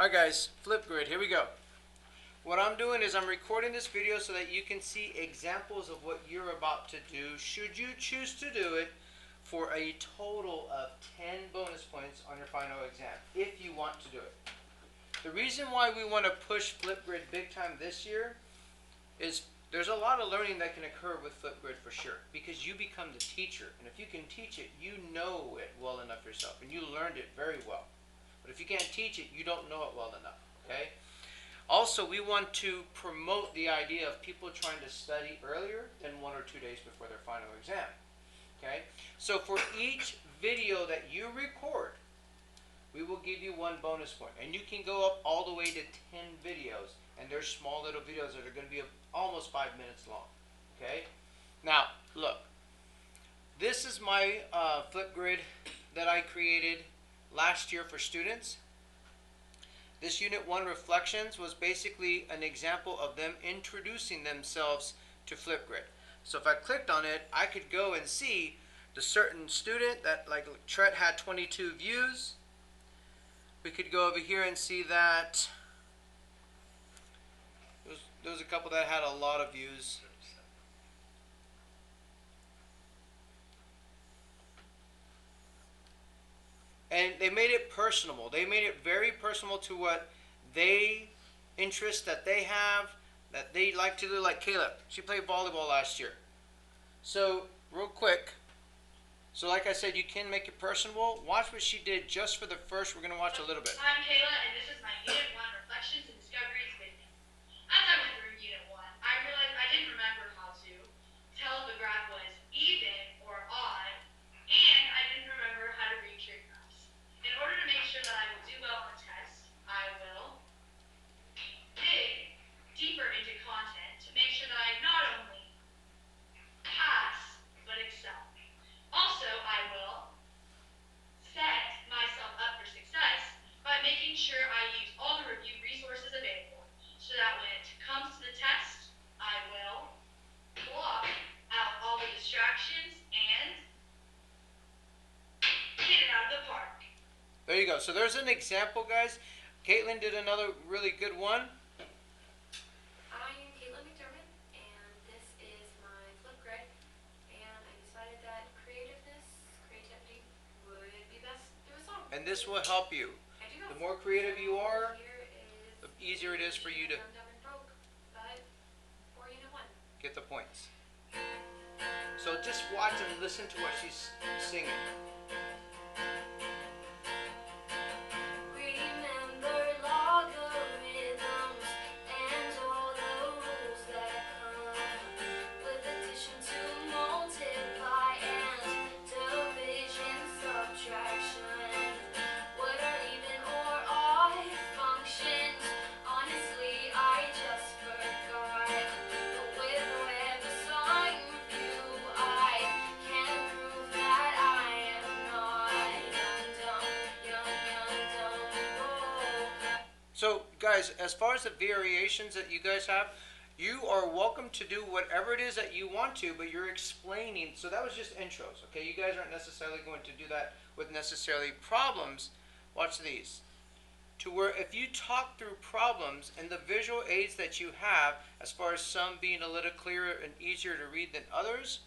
Alright guys, Flipgrid, here we go. What I'm doing is I'm recording this video so that you can see examples of what you're about to do should you choose to do it for a total of 10 bonus points on your final exam, if you want to do it. The reason why we want to push Flipgrid big time this year is there's a lot of learning that can occur with Flipgrid for sure, because you become the teacher, and if you can teach it, you know it well enough yourself, and you learned it very well. But if you can't teach it, you don't know it well enough, okay? Also, we want to promote the idea of people trying to study earlier than 1 or 2 days before their final exam, okay? So for each video that you record, we will give you 1 bonus point. And you can go up all the way to 10 videos, and they're small little videos that are going to be almost 5 minutes long, okay? Now, look. This is my Flipgrid that I created last year for students. This Unit 1 Reflections was basically an example of them introducing themselves to Flipgrid. So if I clicked on it, I could go and see the certain student that, like Tret, had 22 views. We could go over here and see that there was a couple that had a lot of views. And they made it personable. They made it very personal to what interests that they have, that they like to do. Like Caleb, she played volleyball last year. So real quick, so like I said, you can make it personable. Watch what she did just for the first. We're going to watch a little bit. I'm Kayla, and this is my Unit 1 Reflections and Discoveries video. As I went through Unit 1, I realized I didn't remember how to tell if the graph was even or odd, and I didn't remember how to read trig graphs. In order to make sure that I will do well on tests, I will dig deeper into content to make sure that I not only pass, but excel. Also, I will set myself up for success by making sure I use all the reviewed resources available, so that when it comes to the test, I will block out all the distractions and hit it out of the park. There you go. So there's an example, guys. Caitlin did another really good one. I am Caitlin McDermott, and this is my Flipgrid, and I decided that creativity would be best through a song. And this will help you. I do The know. more creative you are, Here is the easier it is for you to Dumb, Dumb and Broke, but for Unit 1. get the points. So just watch and listen to what she's singing. Remember logarithms and all the rules that come with addition to multiply and division, subtraction. What are even or odd functions? Honestly, I just forgot. But with a web sign review, I can prove that I am not young, dumb, broke. So guys, as far as the variations that you guys have, you are welcome to do whatever it is that you want to, but you're explaining. So that was just intros, okay? You guys aren't necessarily going to do that with necessarily problems. Watch these. To where if you talk through problems and the visual aids that you have, as far as some being a little clearer and easier to read than others,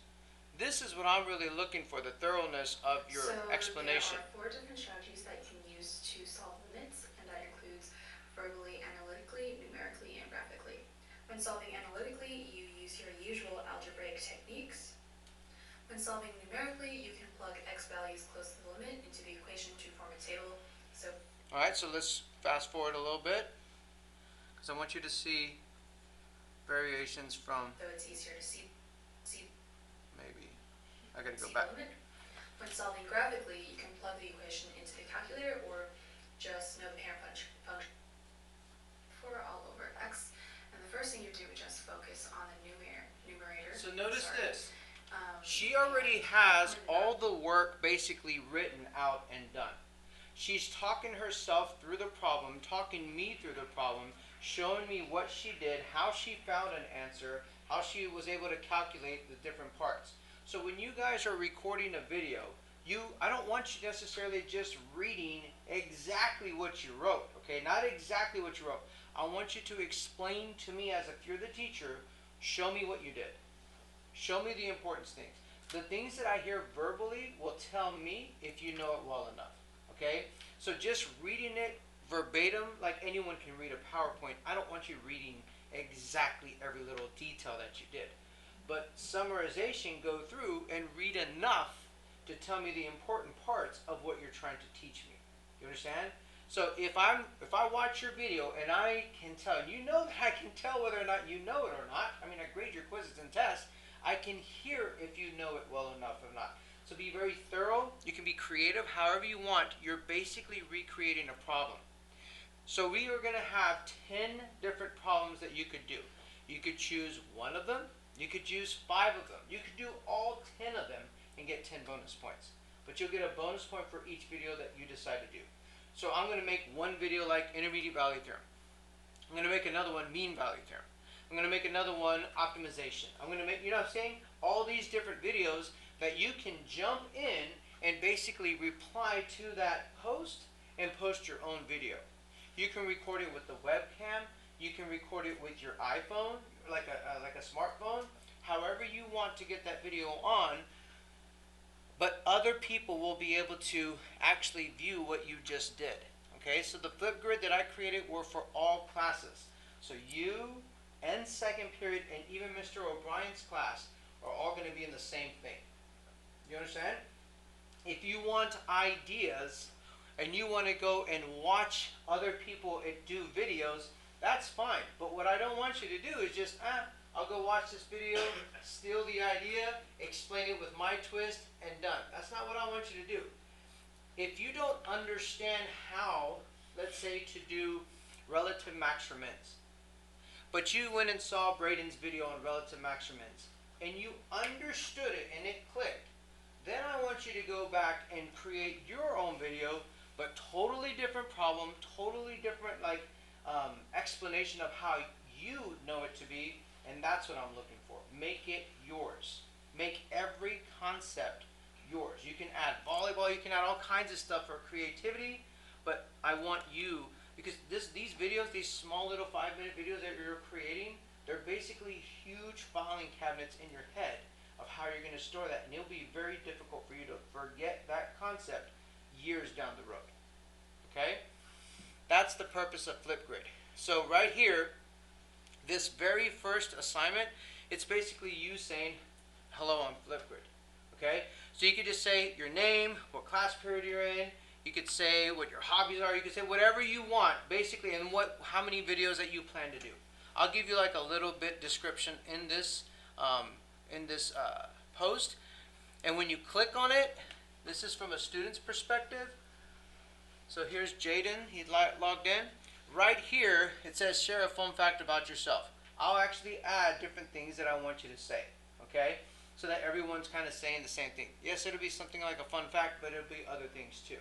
this is what I'm really looking for, the thoroughness of your explanation. There are 4 different strategies that you can use to solve limits, and that includes verbally, analytically, numerically, and graphically. When solving analytically, you use your usual algebraic techniques. When solving numerically, you can plug x values close to the limit into the equation to form a table. So, Alright, so let's fast forward a little bit, because I want you to see variations from, though it's easier to see maybe, I gotta go the back. limit. When solving graphically, you can plug the equation into the calculator or just know the parent function for all over x. And the first thing you do is just focus on the numerator. So notice Sorry. this. She already has all the work basically written out and done. She's talking herself through the problem, talking me through the problem, showing me what she did, how she found an answer, how she was able to calculate the different parts. So when you guys are recording a video, I don't want you necessarily just reading exactly what you wrote, okay? Not exactly what you wrote. I want you to explain to me, as if you're the teacher, show me what you did. Show me the important things. The things that I hear verbally will tell me if you know it well enough, okay? So just reading it verbatim, like anyone can read a PowerPoint, I don't want you reading exactly every little detail that you did. But summarization, go through and read enough to tell me the important parts of what you're trying to teach me. You understand? So if I watch your video and I can tell, you know that I can tell whether or not you know it or not. I mean, I grade your quizzes and tests. I can hear if you know it well enough or not. So be very thorough. You can be creative however you want. You're basically recreating a problem. So we are going to have 10 different problems that you could do. You could choose one of them. You could choose 5 of them. You could do all 10 of them and get 10 bonus points. But you'll get a bonus point for each video that you decide to do. So I'm going to make one video like intermediate value theorem. I'm going to make another one mean value theorem. I'm going to make another one optimization. I'm going to make, you know what I'm saying? All these different videos that you can jump in and basically reply to that post and post your own video. You can record it with the webcam. You can record it with your iPhone, like a smartphone. However you want to get that video on, but other people will be able to actually view what you just did. Okay, so the Flipgrid that I created were for all classes. So you and second period and even Mr. O'Brien's class are all going to be in the same thing. You understand? If you want ideas and you want to go and watch other people do videos, that's fine. But what I don't want you to do is just, I'll go watch this video, steal the idea, explain it with my twist, and done. That's not what I want you to do. If you don't understand how, let's say, to do relative max for mins, but you went and saw Braden's video on relative max for mins, and you understood it and it clicked, then I want you to go back and create your own video, but totally different problem, totally different explanation of how you know it to be, and that's what I'm looking for. Make it yours. Make every concept yours. You can add volleyball, you can add all kinds of stuff for creativity, but I want you, because these videos, these small little 5-minute videos that you're creating, they're basically huge filing cabinets in your head of how you're going to store that, and it'll be very difficult for you to forget that concept years down the road. Okay? That's the purpose of Flipgrid. So right here, this very first assignment, it's basically you saying, hello, I'm Flipgrid. Okay? So you could just say your name, what class period you're in, you could say what your hobbies are, you could say whatever you want, basically, and how many videos that you plan to do. I'll give you like a little bit description in this post, and when you click on it, this is from a student's perspective. So here's Jaden, he logged in. Right here, it says share a fun fact about yourself. I'll actually add different things that I want you to say, okay? So that everyone's kind of saying the same thing. Yes, it'll be something like a fun fact, but it'll be other things too.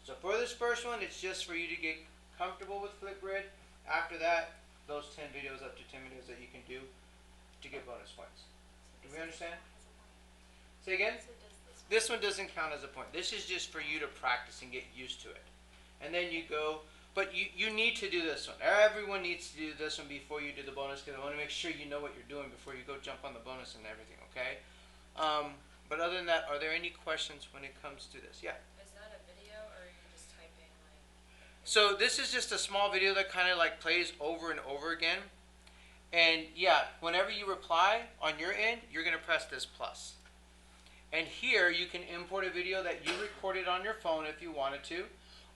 So for this first one, it's just for you to get comfortable with Flipgrid. After that, those 10 videos, up to 10 videos that you can do to get bonus points. Do we understand? Say again? This one doesn't count as a point. This is just for you to practice and get used to it. And then you go, but you need to do this one. Everyone needs to do this one before you do the bonus, because I want to make sure you know what you're doing before you go jump on the bonus and everything, okay? But other than that, are there any questions when it comes to this? Yeah? Is that a video, or are you just typing like? So this is just a small video that kind of like plays over and over again. And yeah, whenever you reply on your end, you're going to press this plus. And here you can import a video that you recorded on your phone if you wanted to,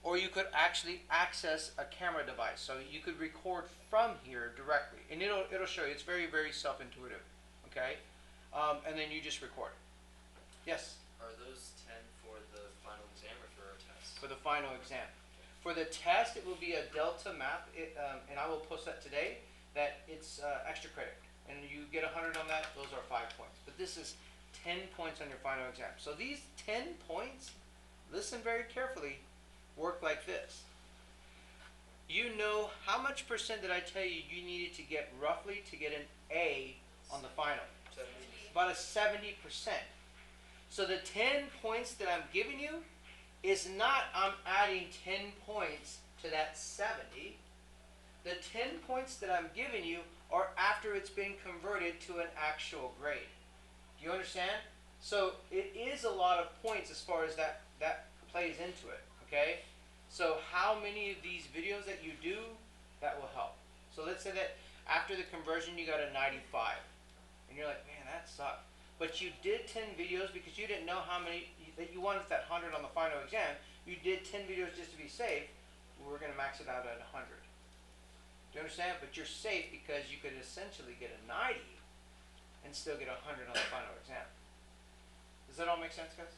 or you could actually access a camera device. So you could record from here directly, and it'll show you. It's very, very self-intuitive, okay? And then you just record. Yes? Are those 10 for the final exam or for our test? For the final exam. For the test, it will be a Delta math, and I will post that today, that it's extra credit. And you get 100 on that, those are 5 points. But this is 10 points on your final exam. So these 10 points, listen very carefully, work like this. You know how much percent did I tell you you needed to get roughly to get an A on the final? 70. About a 70%. So the 10 points that I'm giving you is not I'm adding 10 points to that 70. The 10 points that I'm giving you are after it's been converted to an actual grade. Do you understand? So it is a lot of points as far as that plays into it, okay? So how many of these videos that you do, that will help. So let's say that after the conversion you got a 95. And you're like, man, that sucked. But you did 10 videos because you didn't know how many, that you wanted that 100 on the final exam. You did 10 videos just to be safe. We're going to max it out at 100. Do you understand? But you're safe because you could essentially get a 90 and still get 100 on the final exam. Does that all make sense, guys?